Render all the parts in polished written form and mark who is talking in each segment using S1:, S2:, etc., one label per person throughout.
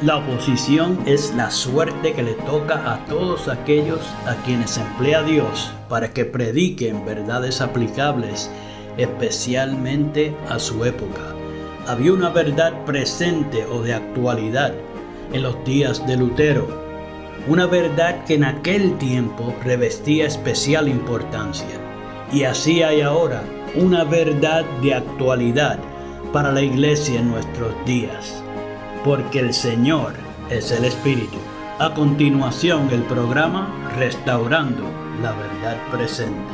S1: La oposición es la suerte que le toca a todos aquellos a quienes emplea Dios para que prediquen verdades aplicables, especialmente a su época. Había una verdad presente o de actualidad en los días de Lutero, una verdad que en aquel tiempo revestía especial importancia. Y así hay ahora una verdad de actualidad para la iglesia en nuestros días. Porque el Señor es el Espíritu. A continuación, el programa Restaurando la Verdad Presente.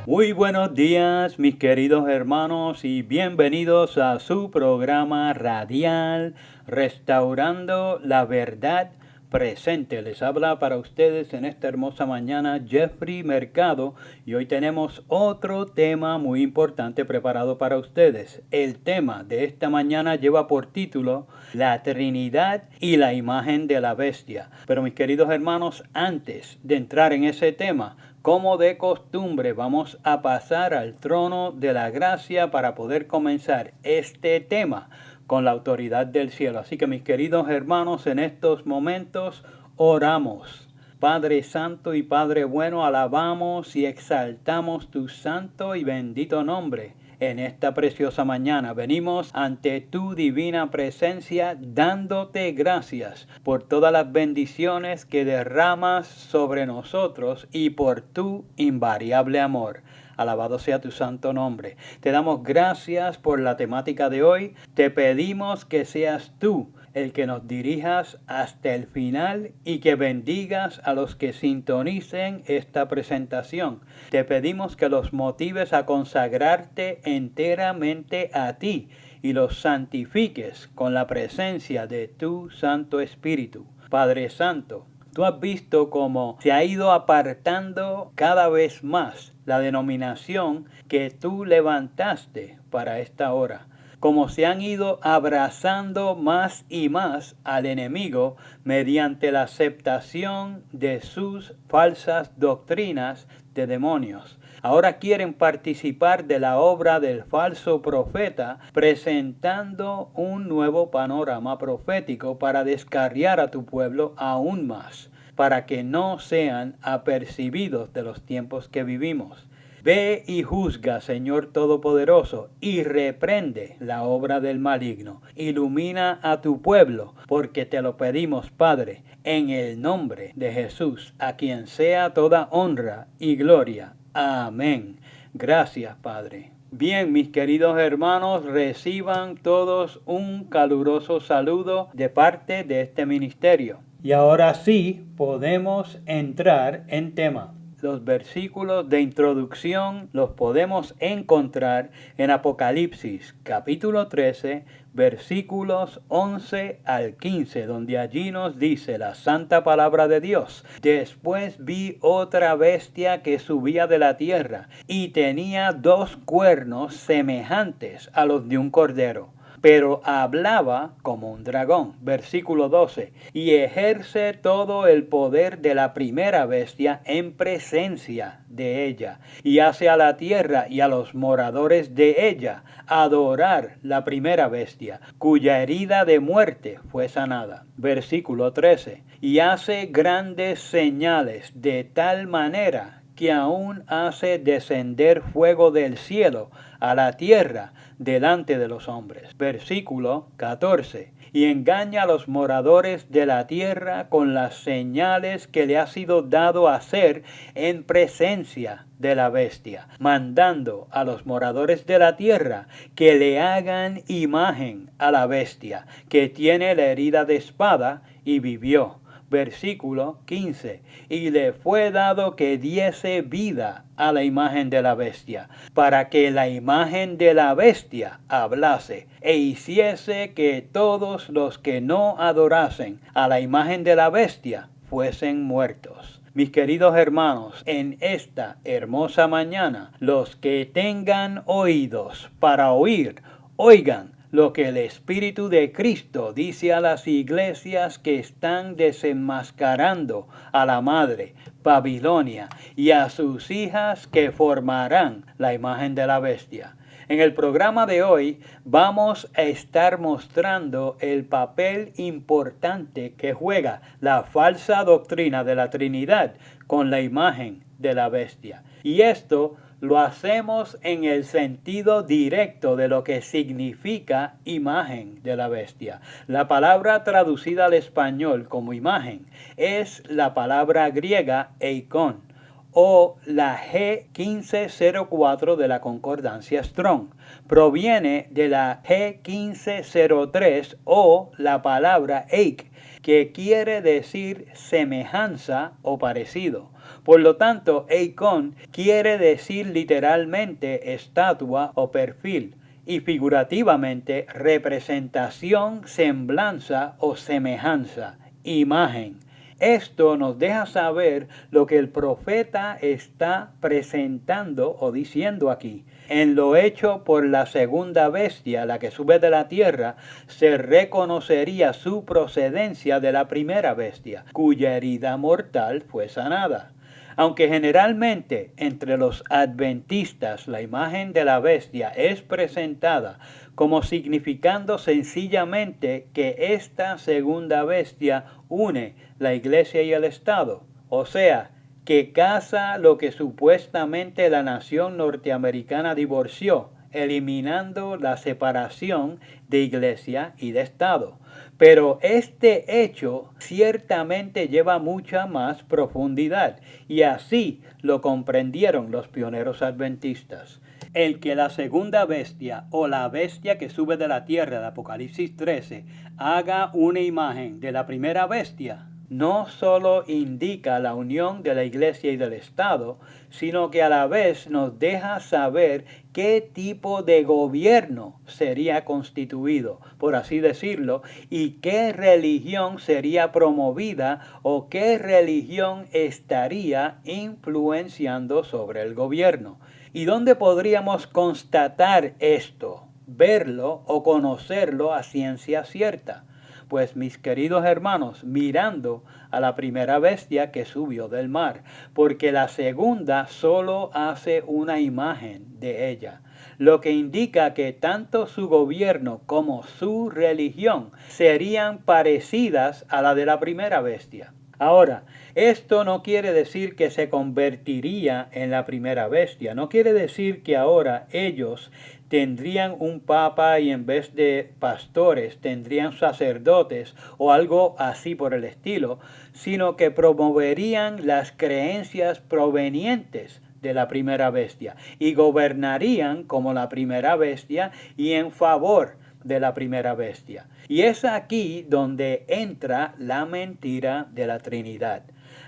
S1: Muy buenos días, mis queridos hermanos, y bienvenidos a su programa radial Restaurando la Verdad Presente. Les habla para ustedes en esta hermosa mañana Jeffrey Mercado, y hoy tenemos otro tema muy importante preparado para ustedes. El tema de esta mañana lleva por título La Trinidad y la imagen de la bestia. Pero mis queridos hermanos, antes de entrar en ese tema, como de costumbre, vamos a pasar al trono de la gracia para poder comenzar este tema con la autoridad del cielo. Así que mis queridos hermanos, en estos momentos oramos. Padre Santo y Padre bueno, alabamos y exaltamos tu santo y bendito nombre. En esta preciosa mañana venimos ante tu divina presencia dándote gracias por todas las bendiciones que derramas sobre nosotros y por tu invariable amor. Alabado sea tu santo nombre. Te damos gracias por la temática de hoy. Te pedimos que seas tú el que nos dirijas hasta el final y que bendigas a los que sintonicen esta presentación. Te pedimos que los motives a consagrarte enteramente a ti y los santifiques con la presencia de tu Santo Espíritu. Padre Santo, tú has visto cómo se ha ido apartando cada vez más la denominación que tú levantaste para esta hora. Como se han ido abrazando más y más al enemigo mediante la aceptación de sus falsas doctrinas de demonios. Ahora quieren participar de la obra del falso profeta, presentando un nuevo panorama profético para descarriar a tu pueblo aún más, para que no sean apercibidos de los tiempos que vivimos. Ve y juzga, Señor Todopoderoso, y reprende la obra del maligno. Ilumina a tu pueblo, porque te lo pedimos, Padre, en el nombre de Jesús, a quien sea toda honra y gloria. Amén. Gracias, Padre. Bien, mis queridos hermanos, reciban todos un caluroso saludo de parte de este ministerio. Y ahora sí, podemos entrar en tema. Los versículos de introducción los podemos encontrar en Apocalipsis capítulo 13, versículos 11 al 15, donde allí nos dice la santa palabra de Dios. Después vi otra bestia que subía de la tierra y tenía 2 cuernos semejantes a los de un cordero, pero hablaba como un dragón. Versículo 12. Y ejerce todo el poder de la primera bestia en presencia de ella, y hace a la tierra y a los moradores de ella adorar la primera bestia, cuya herida de muerte fue sanada. Versículo 13. Y hace grandes señales de tal manera que aún hace descender fuego del cielo a la tierra delante de los hombres. Versículo 14. Y engaña a los moradores de la tierra con las señales que le ha sido dado hacer en presencia de la bestia, mandando a los moradores de la tierra que le hagan imagen a la bestia, que tiene la herida de espada y vivió. Versículo 15. Y le fue dado que diese vida a la imagen de la bestia, para que la imagen de la bestia hablase, e hiciese que todos los que no adorasen a la imagen de la bestia fuesen muertos. Mis queridos hermanos, en esta hermosa mañana, los que tengan oídos para oír, oigan lo que el Espíritu de Cristo dice a las iglesias que están desenmascarando a la madre Babilonia y a sus hijas que formarán la imagen de la bestia. En el programa de hoy vamos a estar mostrando el papel importante que juega la falsa doctrina de la Trinidad con la imagen de la bestia. Y esto lo hacemos en el sentido directo de lo que significa imagen de la bestia. La palabra traducida al español como imagen es la palabra griega eikon, o la G1504 de la concordancia Strong. Proviene de la G1503 o la palabra eik, que quiere decir semejanza o parecido. Por lo tanto, eikon quiere decir literalmente estatua o perfil, y figurativamente representación, semblanza o semejanza, imagen. Esto nos deja saber lo que el profeta está presentando o diciendo aquí. En lo hecho por la segunda bestia, la que sube de la tierra, se reconocería su procedencia de la primera bestia, cuya herida mortal fue sanada. Aunque generalmente entre los adventistas la imagen de la bestia es presentada como significando sencillamente que esta segunda bestia une la iglesia y el Estado, o sea, que casa lo que supuestamente la nación norteamericana divorció, eliminando la separación de iglesia y de Estado. Pero este hecho ciertamente lleva mucha más profundidad, y así lo comprendieron los pioneros adventistas. El que la segunda bestia o la bestia que sube de la tierra de Apocalipsis 13 haga una imagen de la primera bestia no solo indica la unión de la iglesia y del Estado, sino que a la vez nos deja saber qué tipo de gobierno sería constituido, por así decirlo, y qué religión sería promovida o qué religión estaría influenciando sobre el gobierno. ¿Y dónde podríamos constatar esto, verlo o conocerlo a ciencia cierta? Pues mis queridos hermanos, mirando a la primera bestia que subió del mar, porque la segunda solo hace una imagen de ella, lo que indica que tanto su gobierno como su religión serían parecidas a la de la primera bestia. Ahora, esto no quiere decir que se convertiría en la primera bestia, no quiere decir que ahora ellos tendrían un papa y en vez de pastores tendrían sacerdotes o algo así por el estilo, sino que promoverían las creencias provenientes de la primera bestia y gobernarían como la primera bestia y en favor de la primera bestia. Y es aquí donde entra la mentira de la Trinidad.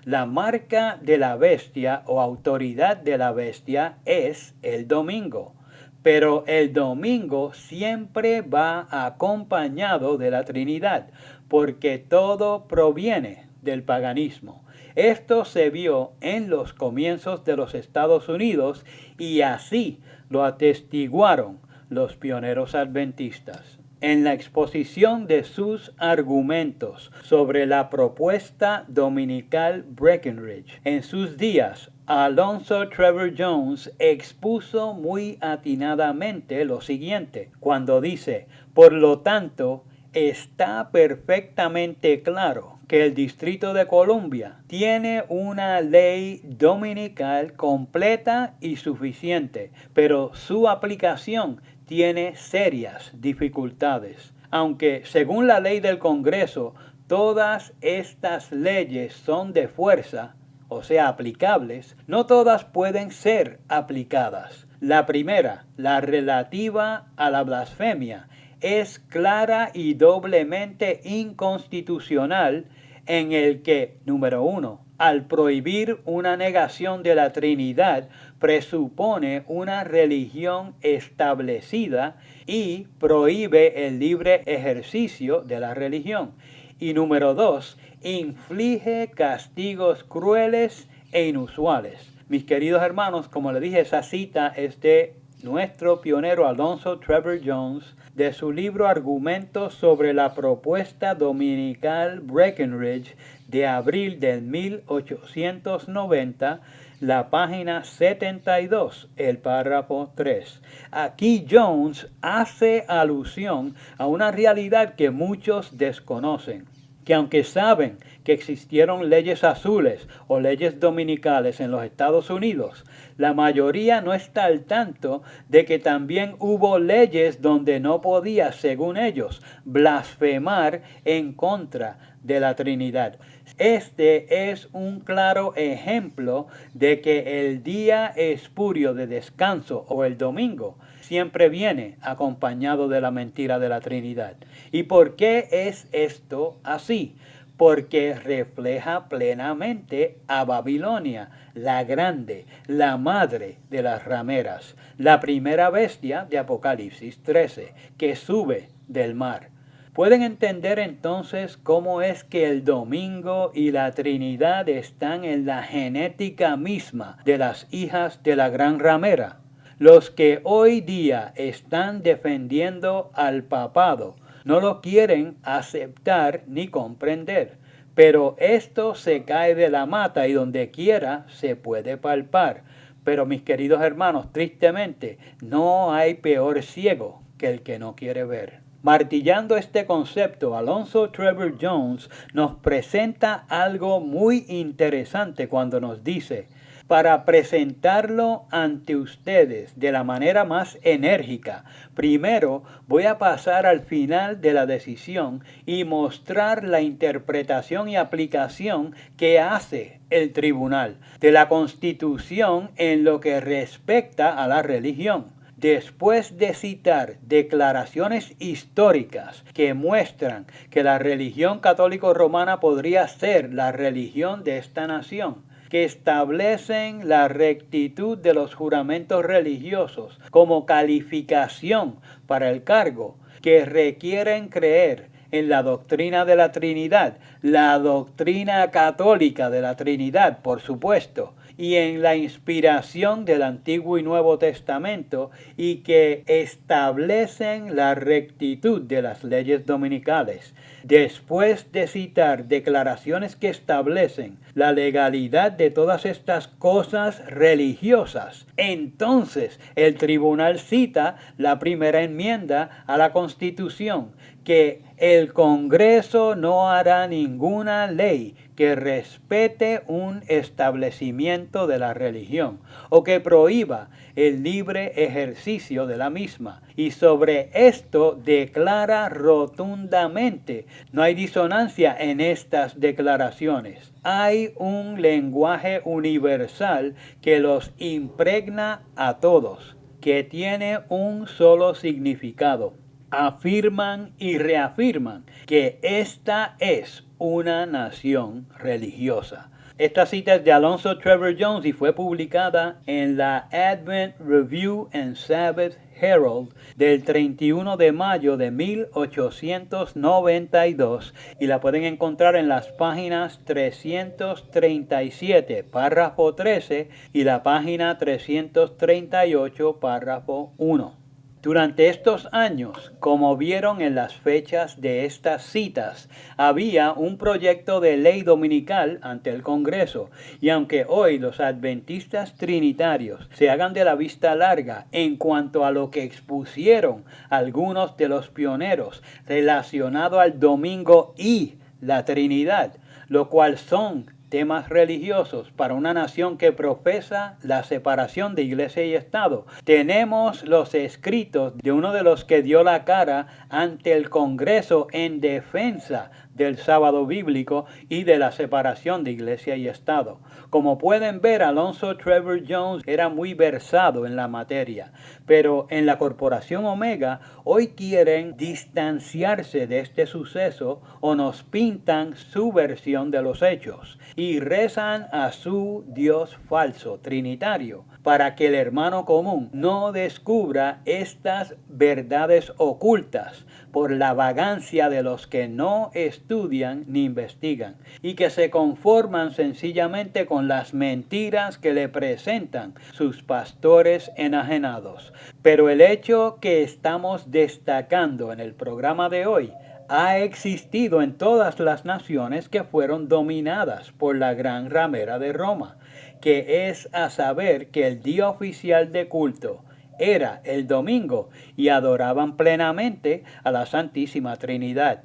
S1: La marca de la bestia o autoridad de la bestia es el domingo. Pero el domingo siempre va acompañado de la Trinidad, porque todo proviene del paganismo. Esto se vio en los comienzos de los Estados Unidos y así lo atestiguaron los pioneros adventistas. En la exposición de sus argumentos sobre la propuesta dominical Breckenridge, en sus días, Alonzo Trevor Jones expuso muy atinadamente lo siguiente, cuando dice: por lo tanto, está perfectamente claro que el Distrito de Columbia tiene una ley dominical completa y suficiente, pero su aplicación tiene serias dificultades. Aunque, según la ley del Congreso, todas estas leyes son de fuerza, o sea, aplicables, no todas pueden ser aplicadas. La primera, la relativa a la blasfemia, es clara y doblemente inconstitucional en el que, número 1, al prohibir una negación de la Trinidad, presupone una religión establecida y prohíbe el libre ejercicio de la religión. Y número 2, inflige castigos crueles e inusuales. Mis queridos hermanos, como les dije, esa cita es de nuestro pionero Alonzo Trevor Jones, de su libro Argumentos sobre la propuesta dominical Breckenridge de abril del 1890, la página 72, el párrafo 3. Aquí Jones hace alusión a una realidad que muchos desconocen, que aunque saben que existieron leyes azules o leyes dominicales en los Estados Unidos, la mayoría no está al tanto de que también hubo leyes donde no podía, según ellos, blasfemar en contra de la Trinidad. Este es un claro ejemplo de que el día espurio de descanso o el domingo siempre viene acompañado de la mentira de la Trinidad. ¿Y por qué es esto así? Porque refleja plenamente a Babilonia, la grande, la madre de las rameras, la primera bestia de Apocalipsis 13, que sube del mar. ¿Pueden entender entonces cómo es que el domingo y la Trinidad están en la genética misma de las hijas de la gran ramera? Los que hoy día están defendiendo al papado no lo quieren aceptar ni comprender, pero esto se cae de la mata y donde quiera se puede palpar. Pero mis queridos hermanos, tristemente, no hay peor ciego que el que no quiere ver. Martillando este concepto, Alonzo Trevor Jones nos presenta algo muy interesante cuando nos dice: para presentarlo ante ustedes de la manera más enérgica, primero voy a pasar al final de la decisión y mostrar la interpretación y aplicación que hace el tribunal de la Constitución en lo que respecta a la religión. Después de citar declaraciones históricas que muestran que la religión católico-romana podría ser la religión de esta nación, que establecen la rectitud de los juramentos religiosos como calificación para el cargo, que requieren creer en la doctrina de la Trinidad, la doctrina católica de la Trinidad, por supuesto, y en la inspiración del Antiguo y Nuevo Testamento, y que establecen la rectitud de las leyes dominicales. Después de citar declaraciones que establecen la legalidad de todas estas cosas religiosas, entonces el tribunal cita la primera enmienda a la Constitución, que el Congreso no hará ninguna ley que respete un establecimiento de la religión o que prohíba el libre ejercicio de la misma. Y sobre esto declara rotundamente: no hay disonancia en estas declaraciones. Hay un lenguaje universal que los impregna a todos, que tiene un solo significado. Afirman y reafirman que esta es una nación religiosa. Esta cita es de Alonzo Trevor Jones y fue publicada en la Advent Review and Sabbath Herald del 31 de mayo de 1892 y la pueden encontrar en las páginas 337, párrafo 13 y la página 338, párrafo 1. Durante estos años, como vieron en las fechas de estas citas, había un proyecto de ley dominical ante el Congreso, y aunque hoy los adventistas trinitarios se hagan de la vista larga en cuanto a lo que expusieron algunos de los pioneros relacionado al domingo y la Trinidad, lo cual son temas religiosos para una nación que profesa la separación de iglesia y Estado. Tenemos los escritos de uno de los que dio la cara ante el Congreso en defensa del sábado bíblico y de la separación de iglesia y Estado. Como pueden ver, Alonzo Trevor Jones era muy versado en la materia, pero en la Corporación Omega hoy quieren distanciarse de este suceso o nos pintan su versión de los hechos y rezan a su Dios falso, trinitario, para que el hermano común no descubra estas verdades ocultas por la vagancia de los que no estudian ni investigan y que se conforman sencillamente con las mentiras que le presentan sus pastores enajenados. Pero el hecho que estamos destacando en el programa de hoy ha existido en todas las naciones que fueron dominadas por la gran ramera de Roma, que es a saber que el día oficial de culto era el domingo y adoraban plenamente a la Santísima Trinidad.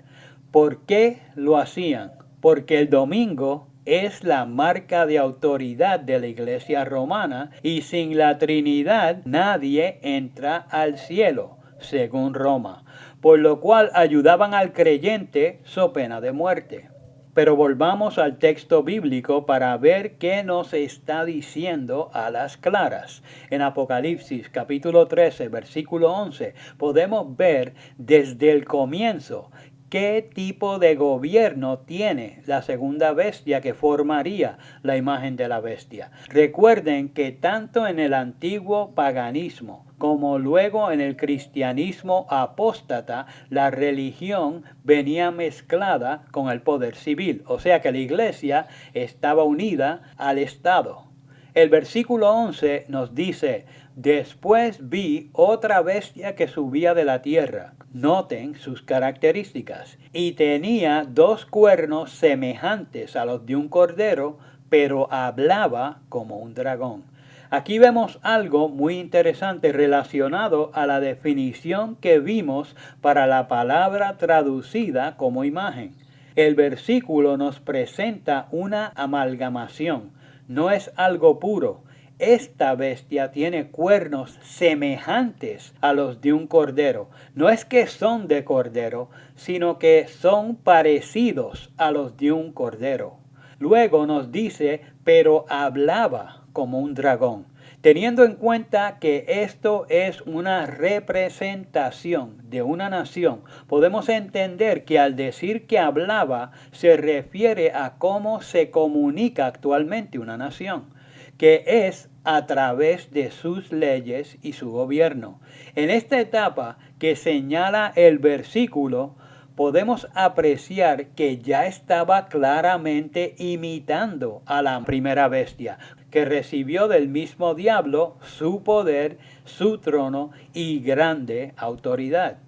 S1: ¿Por qué lo hacían? Porque el domingo es la marca de autoridad de la Iglesia romana y sin la Trinidad nadie entra al cielo, según Roma, por lo cual ayudaban al creyente so pena de muerte. Pero volvamos al texto bíblico para ver qué nos está diciendo a las claras. En Apocalipsis capítulo 13, versículo 11, podemos ver desde el comienzo qué tipo de gobierno tiene la segunda bestia que formaría la imagen de la bestia. Recuerden que tanto en el antiguo paganismo como luego en el cristianismo apóstata, la religión venía mezclada con el poder civil, o sea que la iglesia estaba unida al Estado. El versículo 11 nos dice: después vi otra bestia que subía de la tierra. Noten sus características. Y tenía 2 cuernos semejantes a los de un cordero, pero hablaba como un dragón. Aquí vemos algo muy interesante relacionado a la definición que vimos para la palabra traducida como imagen. El versículo nos presenta una amalgamación, no es algo puro. Esta bestia tiene cuernos semejantes a los de un cordero. No es que son de cordero, sino que son parecidos a los de un cordero. Luego nos dice, pero hablaba como un dragón. Teniendo en cuenta que esto es una representación de una nación, podemos entender que al decir que hablaba se refiere a cómo se comunica actualmente una nación, que es a través de sus leyes y su gobierno. En esta etapa que señala el versículo, podemos apreciar que ya estaba claramente imitando a la primera bestia, que recibió del mismo diablo su poder, su trono y grande autoridad.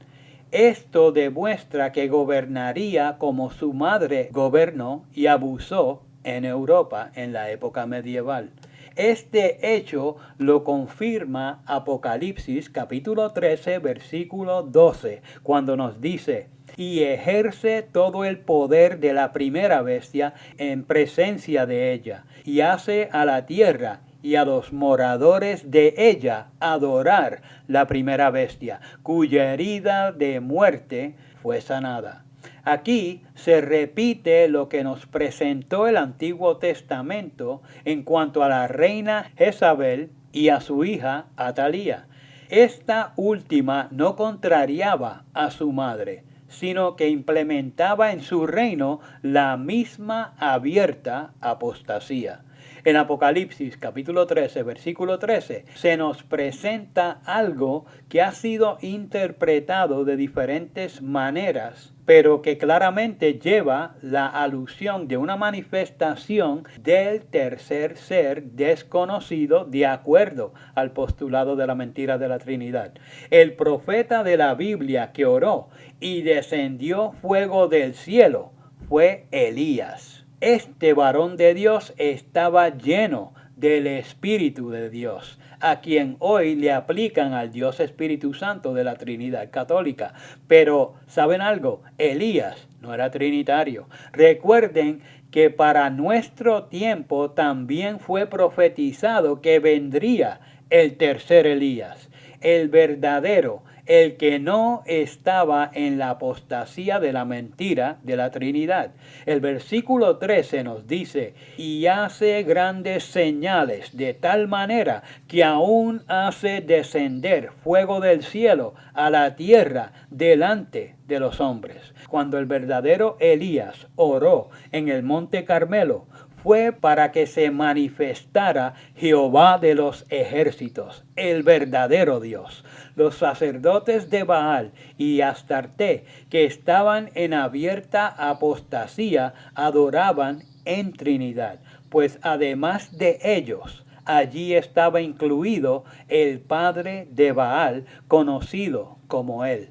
S1: Esto demuestra que gobernaría como su madre gobernó y abusó en Europa en la época medieval. Este hecho lo confirma Apocalipsis capítulo 13 versículo 12, cuando nos dice: y ejerce todo el poder de la primera bestia en presencia de ella, y hace a la tierra y a los moradores de ella adorar la primera bestia, cuya herida de muerte fue sanada. Aquí se repite lo que nos presentó el Antiguo Testamento en cuanto a la reina Jezabel y a su hija Atalía. Esta última no contrariaba a su madre, sino que implementaba en su reino la misma abierta apostasía. En Apocalipsis capítulo 13, versículo 13, se nos presenta algo que ha sido interpretado de diferentes maneras, pero que claramente lleva la alusión de una manifestación del tercer ser desconocido de acuerdo al postulado de la mentira de la Trinidad. El profeta de la Biblia que oró y descendió fuego del cielo fue Elías. Este varón de Dios estaba lleno del Espíritu de Dios, a quien hoy le aplican al Dios Espíritu Santo de la Trinidad Católica. Pero, ¿saben algo? Elías no era trinitario. Recuerden que para nuestro tiempo también fue profetizado que vendría el tercer Elías, el verdadero, el que no estaba en la apostasía de la mentira de la Trinidad. El versículo 13 nos dice: y hace grandes señales de tal manera que aún hace descender fuego del cielo a la tierra delante de los hombres. Cuando el verdadero Elías oró en el monte Carmelo, fue para que se manifestara Jehová de los ejércitos, el verdadero Dios. Los sacerdotes de Baal y Astarte, que estaban en abierta apostasía, adoraban en Trinidad, pues además de ellos, allí estaba incluido el padre de Baal, conocido como él.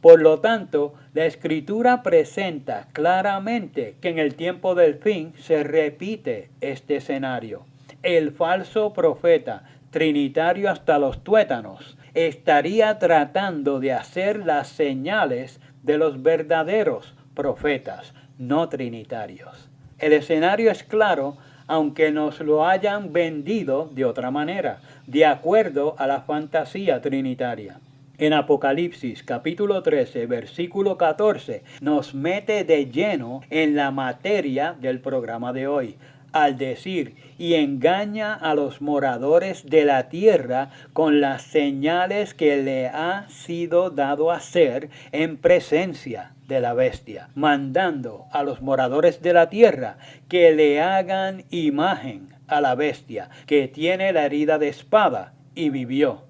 S1: Por lo tanto, la Escritura presenta claramente que en el tiempo del fin se repite este escenario. el falso profeta, trinitario hasta los tuétanos, estaría tratando de hacer las señales de los verdaderos profetas, no trinitarios. El escenario es claro, aunque nos lo hayan vendido de otra manera, de acuerdo a la fantasía trinitaria. En Apocalipsis capítulo 13, versículo 14, nos mete de lleno en la materia del programa de hoy, al decir, y engaña a los moradores de la tierra con las señales que le ha sido dado hacer en presencia de la bestia, mandando a los moradores de la tierra que le hagan imagen a la bestia, que tiene la herida de espada y vivió.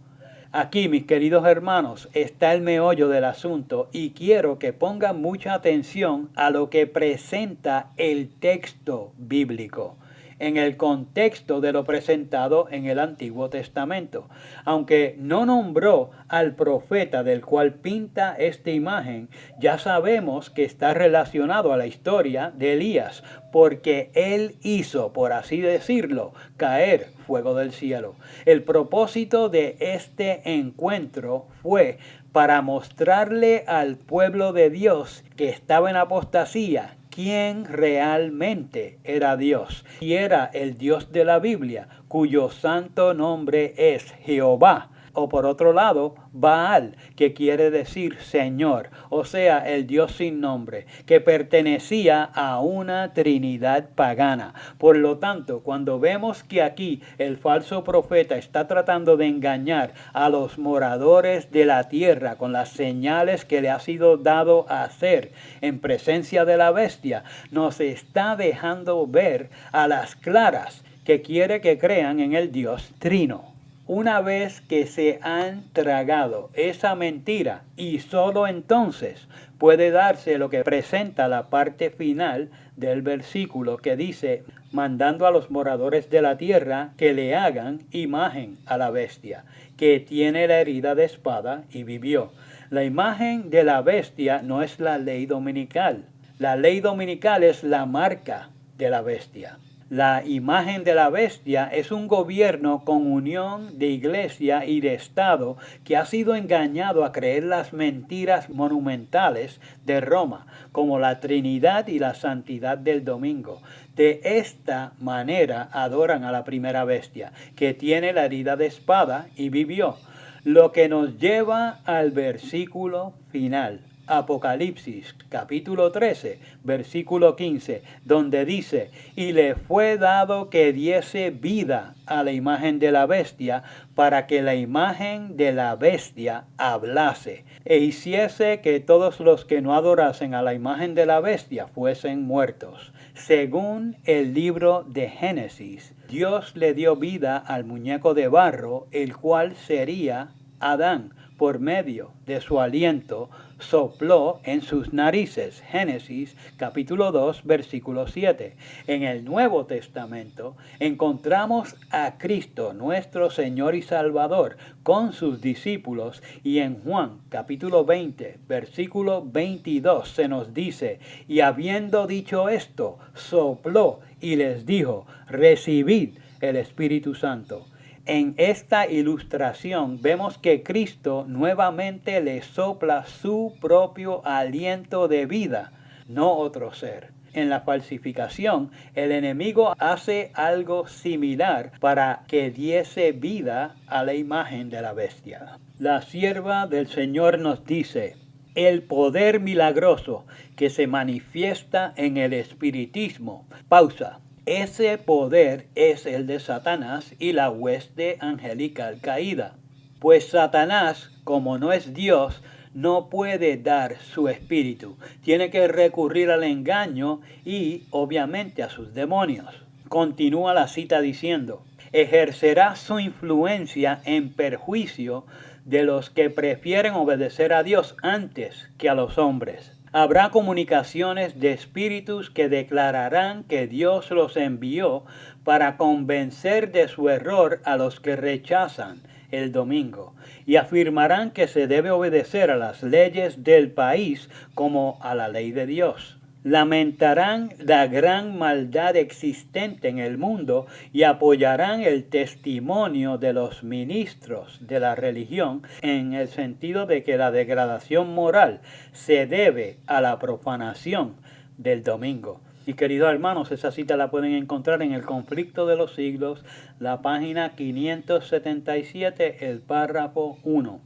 S1: Aquí, mis queridos hermanos, está el meollo del asunto y quiero que pongan mucha atención a lo que presenta el texto bíblico en el contexto de lo presentado en el Antiguo Testamento. Aunque no nombró al profeta del cual pinta esta imagen, ya sabemos que está relacionado a la historia de Elías, porque él hizo, por así decirlo, caer fuego del cielo. El propósito de este encuentro fue para mostrarle al pueblo de Dios que estaba en apostasía quién realmente era Dios. Y era el Dios de la Biblia, cuyo santo nombre es Jehová. O por otro lado, Baal, que quiere decir Señor, o sea, el Dios sin nombre, que pertenecía a una trinidad pagana. Por lo tanto, cuando vemos que aquí el falso profeta está tratando de engañar a los moradores de la tierra con las señales que le ha sido dado a hacer en presencia de la bestia, nos está dejando ver a las claras que quiere que crean en el Dios trino. Una vez que se han tragado esa mentira, y solo entonces puede darse lo que presenta la parte final del versículo que dice, mandando a los moradores de la tierra que le hagan imagen a la bestia, que tiene la herida de espada y vivió. La imagen de la bestia no es la ley dominical. La ley dominical es la marca de la bestia. La imagen de la bestia es un gobierno con unión de iglesia y de Estado que ha sido engañado a creer las mentiras monumentales de Roma, como la Trinidad y la santidad del domingo. De esta manera adoran a la primera bestia, que tiene la herida de espada y vivió. Lo que nos lleva al versículo final. Apocalipsis capítulo 13, versículo 15, donde dice, y le fue dado que diese vida a la imagen de la bestia, para que la imagen de la bestia hablase, e hiciese que todos los que no adorasen a la imagen de la bestia fuesen muertos. Según el libro de Génesis, Dios le dio vida al muñeco de barro, el cual sería Adán. Por medio de su aliento sopló en sus narices. Génesis capítulo 2 versículo 7. En el Nuevo Testamento encontramos a Cristo nuestro Señor y Salvador con sus discípulos, y en Juan capítulo 20 versículo 22 se nos dice, y habiendo dicho esto, sopló y les dijo, recibid el Espíritu Santo. En esta ilustración vemos que Cristo nuevamente le sopla su propio aliento de vida, no otro ser. En la falsificación, el enemigo hace algo similar para que diese vida a la imagen de la bestia. La sierva del Señor nos dice, el poder milagroso que se manifiesta en el espiritismo. Pausa. Ese poder es el de Satanás y la hueste angelical caída. Pues Satanás, como no es Dios, no puede dar su espíritu. Tiene que recurrir al engaño y, obviamente, a sus demonios. Continúa la cita diciendo, ejercerá su influencia en perjuicio de los que prefieren obedecer a Dios antes que a los hombres. Habrá comunicaciones de espíritus que declararán que Dios los envió para convencer de su error a los que rechazan el domingo, y afirmarán que se debe obedecer a las leyes del país como a la ley de Dios. lamentarán la gran maldad existente en el mundo y apoyarán el testimonio de los ministros de la religión en el sentido de que la degradación moral se debe a la profanación del domingo. Y queridos hermanos, esa cita la pueden encontrar en El Conflicto de los Siglos, la página 577, el párrafo 1.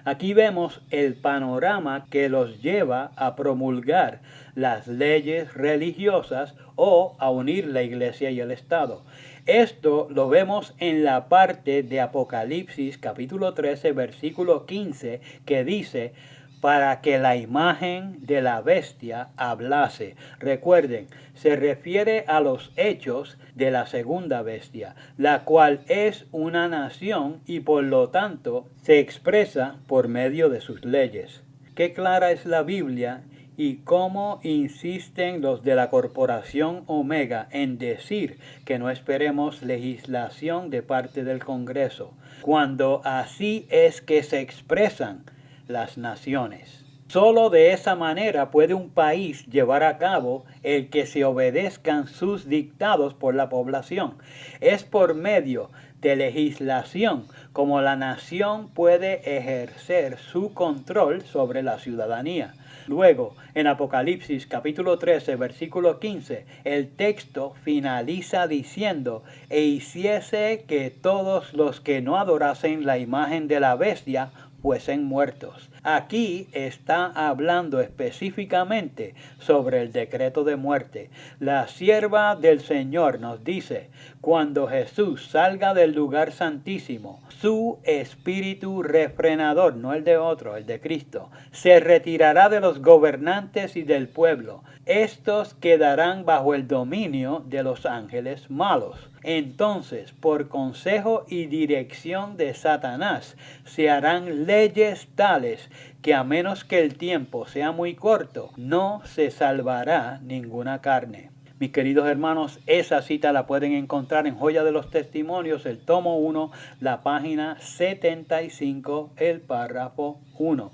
S1: Aquí vemos el panorama que los lleva a promulgar las leyes religiosas o a unir la iglesia y el Estado. Esto lo vemos en la parte de Apocalipsis capítulo 13 versículo 15 que dice: para que la imagen de la bestia hablase. Recuerden, se refiere a los hechos de la segunda bestia, la cual es una nación y por lo tanto se expresa por medio de sus leyes. Qué clara es la Biblia y cómo insisten los de la Corporación Omega en decir que no esperemos legislación de parte del Congreso, cuando así es que se expresan las naciones. Solo de esa manera puede un país llevar a cabo el que se obedezcan sus dictados por la población. Es por medio de legislación como la nación puede ejercer su control sobre la ciudadanía. Luego, en Apocalipsis capítulo 13, versículo 15, el texto finaliza diciendo: e hiciese que todos los que no adorasen la imagen de la bestia fuesen muertos. Aquí está hablando específicamente sobre el decreto de muerte. La sierva del Señor nos dice: cuando Jesús salga del lugar santísimo, su espíritu refrenador, no el de otro, el de Cristo, se retirará de los gobernantes y del pueblo. Estos quedarán bajo el dominio de los ángeles malos. Entonces, por consejo y dirección de Satanás, se harán leyes tales que a menos que el tiempo sea muy corto, no se salvará ninguna carne. Mis queridos hermanos, esa cita la pueden encontrar en Joya de los Testimonios, el tomo 1, la página 75, el párrafo 1.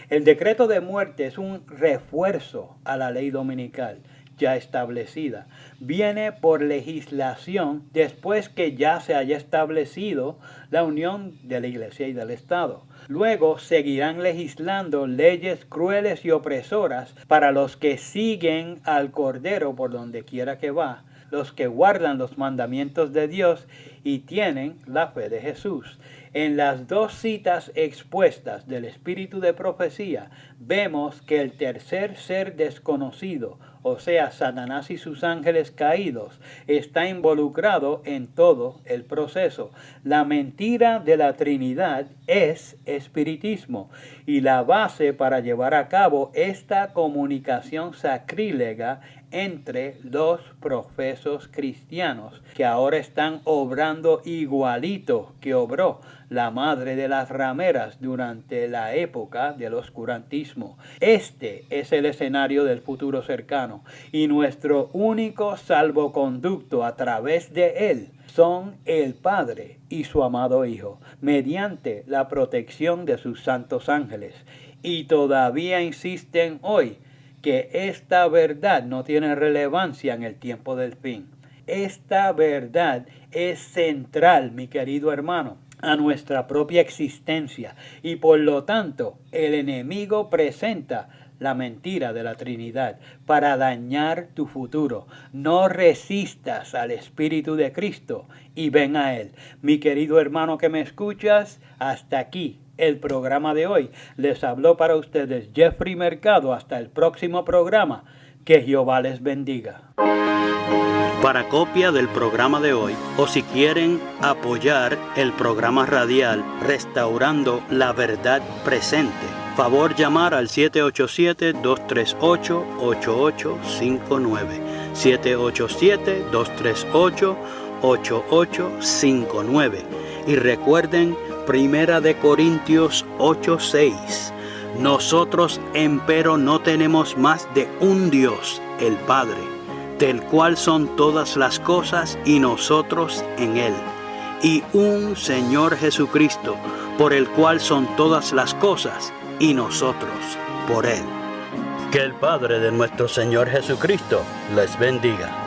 S1: El decreto de muerte es un refuerzo a la ley dominical ya establecida. Viene por legislación después que ya se haya establecido la unión de la Iglesia y del Estado. Luego seguirán legislando leyes crueles y opresoras para los que siguen al Cordero por donde quiera que va, los que guardan los mandamientos de Dios y tienen la fe de Jesús. En las dos citas expuestas del espíritu de profecía, vemos que el tercer ser desconocido, o sea, Satanás y sus ángeles caídos, está involucrado en todo el proceso. La mentira de la Trinidad es espiritismo y la base para llevar a cabo esta comunicación sacrílega entre los profesos cristianos, que ahora están obrando igualito que obró la madre de las rameras durante la época del oscurantismo. Este es el escenario del futuro cercano y nuestro único salvoconducto a través de él son el Padre y su amado Hijo, mediante la protección de sus santos ángeles. Y todavía insisten hoy que esta verdad no tiene relevancia en el tiempo del fin. Esta verdad es central, mi querido hermano, a nuestra propia existencia y por lo tanto el enemigo presenta la mentira de la Trinidad para dañar tu futuro. No resistas al Espíritu de Cristo y ven a Él. Mi querido hermano que me escuchas, hasta aquí el programa de hoy. Les habló para ustedes Jeffrey Mercado. Hasta el próximo programa. Que Jehová les bendiga.
S2: Para copia del programa de hoy o si quieren apoyar el programa radial Restaurando la Verdad Presente, favor llamar al 787-238-8859. 787-238-8859. Y recuerden, Primera de Corintios 8:6. Nosotros, empero, no tenemos más de un Dios, el Padre, del cual son todas las cosas y nosotros en Él, y un Señor Jesucristo, por el cual son todas las cosas y nosotros por Él. Que el Padre de nuestro Señor Jesucristo les bendiga.